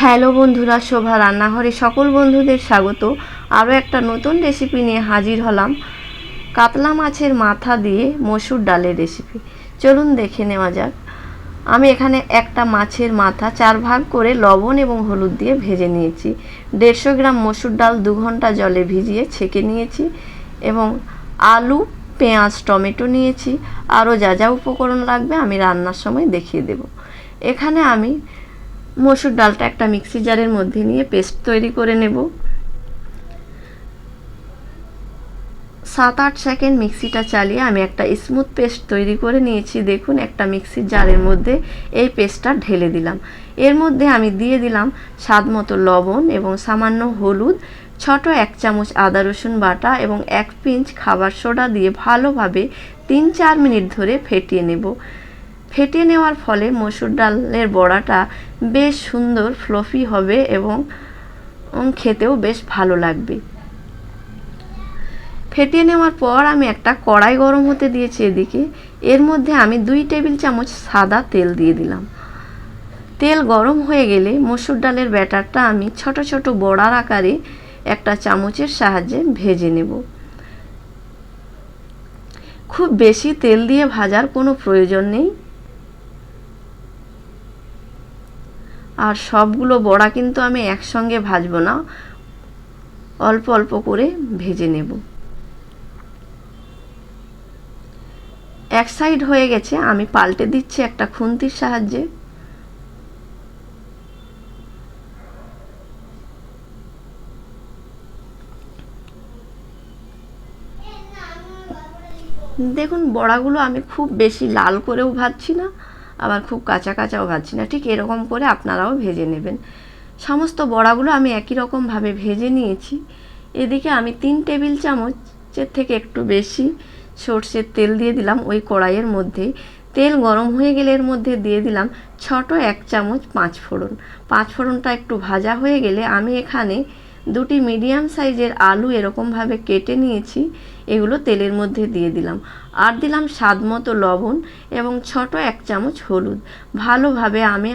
Hello বন্ধুরা, শোভা রান্নাঘরে সকল বন্ধুদের স্বাগত। আরও একটা নতুন রেসিপি নিয়ে হাজির হলাম। কাতলা মাছের মাথা দিয়ে মসুর ডালের রেসিপি। চলুন দেখে নেওয়া যাক। আমি এখানে একটা মাছের মাথা 4 ভাগ করে লবণ এবং হলুদ দিয়ে ভেজে নিয়েছি। 150 গ্রাম মসুর ডাল 2 ঘন্টা জলে ভিজিয়ে ছেঁকে নিয়েছি এবং আলু, পেঁয়াজ, টমেটো নিয়েছি। আরও যা যা উপকরণ লাগবে আমি রান্নার সময় দেখিয়ে দেব। এখানে আমি মসুর ডালটা একটা মিক্সি জারের মধ্যে নিয়ে পেস্ট তৈরি করে নেব। 7-8 সেকেন্ড মিক্সিটা চালিয়ে আমি একটা স্মুথ পেস্ট তৈরি করে নিয়েছি। দেখুন, একটা মিক্সির জারের মধ্যে এই পেস্টটা ঢেলে দিলাম। এর মধ্যে আমি দিয়ে দিলাম স্বাদ মতো লবণ এবং সামান্য হলুদ, ছোট 1 চামচ আদা রসুন বাটা এবং 1 পিঞ্চ খাবার সোডা দিয়ে ভালোভাবে 3-4 মিনিট ধরে ফেটিয়ে নেব। ফেটিয়ে নেওয়ার ফলে মসুর ডালের বড়াটা বেশ সুন্দর ফ্লফি হবে এবং খেতেও বেশ ভালো লাগবে। ফেটিয়ে নেওয়ার পর আমি একটা কড়াই গরম হতে দিয়েছি এদিকে। এর মধ্যে আমি 2 টেবিল চামচ সাদা তেল দিয়ে দিলাম। তেল গরম হয়ে গেলে মসুর ডালের ব্যাটারটা আমি ছোট ছোট বড়ার আকারে একটা চামচের সাহায্যে ভেজে নেব। খুব বেশি তেল দিয়ে ভাজার কোনো প্রয়োজন নেই। আর সবগুলো বড়া কিন্তু আমি একসঙ্গে ভাজবো না, অল্প অল্প করে ভেজে নেব। এক সাইড হয়ে গেছে, আমি পাল্টে দিচ্ছি একটা খুন্তির সাহায্যে। দেখুন, বড়াগুলো আমি খুব বেশি লাল করেও ভাজছি না, আবার খুব কাঁচা কাঁচাও ভাজছি না। ঠিক এরকম করে আপনারাও ভেজে নেবেন। সমস্ত বড়াগুলো আমি একই রকমভাবে ভেজে নিয়েছি। এদিকে আমি 3 টেবিল চামচের থেকে একটু বেশি সর্ষের তেল দিয়ে দিলাম ওই কড়াইয়ের মধ্যে। তেল গরম হয়ে গেলে এর মধ্যে দিয়ে দিলাম ছোট 1 চামচ 5 ফোড়ন। 5 ফোড়নটা একটু ভাজা হয়ে গেলে আমি এখানে 2টি মিডিয়াম সাইজের আলু এরকমভাবে কেটে নিয়েছি, এগুলো তেলের মধ্যে দিয়ে দিলাম। আর দিলাম স্বাদ মতো লবণ এবং ছোট 1 চামচ হলুদ। ভালোভাবে আমি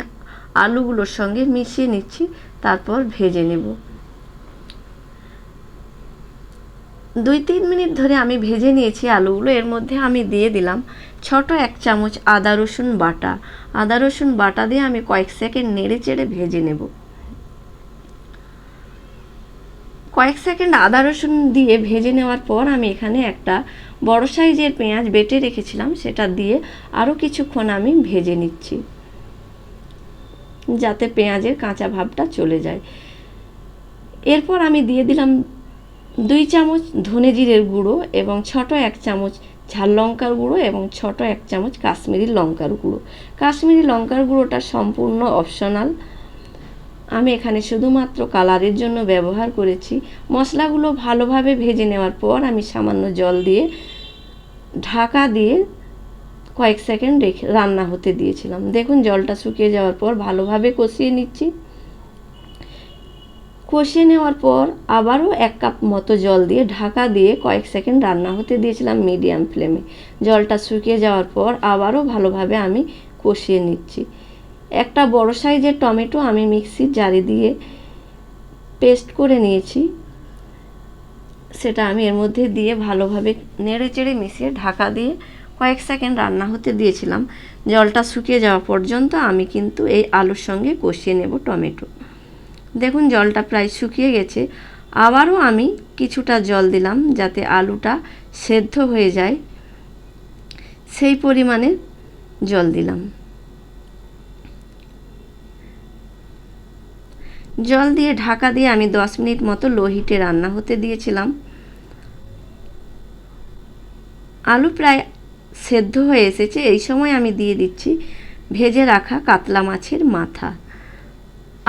আলুগুলোর সঙ্গে মিশিয়ে নিচ্ছি, তারপর ভেজে নেব। 2-3 মিনিট ধরে আমি ভেজে নিয়েছি আলুগুলো। এর মধ্যে আমি দিয়ে দিলাম ছোট 1 চামচ আদা রসুন বাটা। আদা রসুন বাটা দিয়ে আমি কয়েক সেকেন্ড নেড়ে চেড়ে ভেজে নেব। কয়েক সেকেন্ড আদা রসুন দিয়ে ভেজে নেওয়ার পর আমি এখানে একটা বড় সাইজের পেঁয়াজ বেটে রেখেছিলাম, সেটা দিয়ে আরও কিছুক্ষণ আমি ভেজে নিচ্ছি, যাতে পেঁয়াজের কাঁচা ভাবটা চলে যায়। এরপর আমি দিয়ে দিলাম 2 চামচ ধনে জিরের গুঁড়ো এবং ছোট 1 চামচ ঝাল লঙ্কার গুঁড়ো এবং ছোট 1 চামচ কাশ্মীরি লঙ্কার গুঁড়ো। কাশ্মীরি লঙ্কার গুঁড়োটা সম্পূর্ণ অপশনাল, আমি এখানে শুধুমাত্র কালারের জন্য ব্যবহার করেছি। মশলাগুলো ভালোভাবে ভেজে নেওয়ার পর আমি সামান্য জল দিয়ে ঢাকা দিয়ে কয়েক সেকেন্ড রেখে রান্না হতে দিয়েছিলাম। দেখুন, জলটা শুকিয়ে যাওয়ার পর ভালোভাবে কষিয়ে নিচ্ছি। কষিয়ে নেওয়ার পর আবারও 1 কাপ মতো জল দিয়ে ঢাকা দিয়ে কয়েক সেকেন্ড রান্না হতে দিয়েছিলাম মিডিয়াম ফ্লেমে। জলটা শুকিয়ে যাওয়ার পর আবারও ভালোভাবে আমি কষিয়ে নিচ্ছি। একটা বড় সাইজের টমেটো আমি মিক্সির জারে দিয়ে পেস্ট করে নিয়েছি, সেটা আমি এর মধ্যে দিয়ে ভালোভাবে নেড়ে চেড়ে মিশিয়ে ঢাকা দিয়ে কয়েক সেকেন্ড রান্না হতে দিয়েছিলাম। জলটা শুকিয়ে যাওয়া পর্যন্ত আমি কিন্তু এই আলুর সঙ্গে কষিয়ে নেব টমেটো। দেখুন, জলটা প্রায় শুকিয়ে গেছে। আবারও আমি কিছুটা জল দিলাম যাতে আলুটা সেদ্ধ হয়ে যায়, সেই পরিমাণে জল দিলাম। জল দিয়ে ঢাকা দিয়ে আমি 10 মিনিট মতো লো হিটে রান্না হতে দিয়েছিলাম। আলু প্রায় সেদ্ধ হয়ে এসেছে। এই সময় আমি দিয়ে দিচ্ছি ভেজে রাখা কাতলা মাছের মাথা,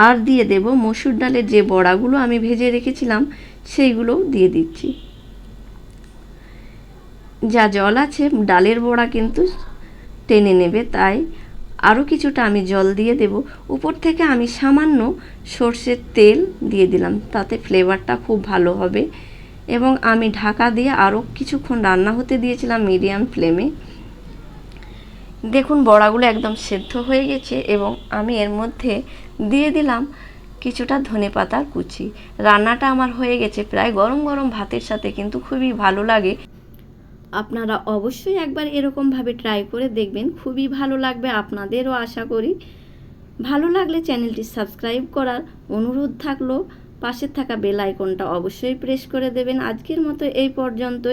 আর দিয়ে দেব মসুর ডালের যে বড়াগুলো আমি ভেজে রেখেছিলাম সেইগুলোও দিয়ে দিচ্ছি। যা জল আছে ডালের বড়া কিন্তু টেনে নেবে, তাই আরও কিছুটা আমি জল দিয়ে দেব। উপর থেকে আমি সামান্য সর্ষের তেল দিয়ে দিলাম, তাতে ফ্লেভারটা খুব ভালো হবে। এবং আমি ঢাকা দিয়ে আরও কিছুক্ষণ রান্না হতে দিয়েছিলাম মিডিয়াম ফ্লেমে। দেখুন, বড়াগুলো একদম সেদ্ধ হয়ে গেছে এবং আমি এর মধ্যে দিয়ে দিলাম কিছুটা ধনেপাতার কুচি। রান্নাটা আমার হয়ে গেছে প্রায়। গরম গরম ভাতের সাথে কিন্তু খুবই ভালো লাগে। আপনারা অবশ্যই একবার এরকমভাবে ট্রাই করে দেখবেন, খুবই ভালো লাগবে আপনাদেরও আশা করি। ভালো লাগলে চ্যানেলটি সাবস্ক্রাইব করার অনুরোধ থাকলো। পাশে থাকা বেল আইকনটা অবশ্যই প্রেস করে দেবেন। আজকের মতো এই পর্যন্তই।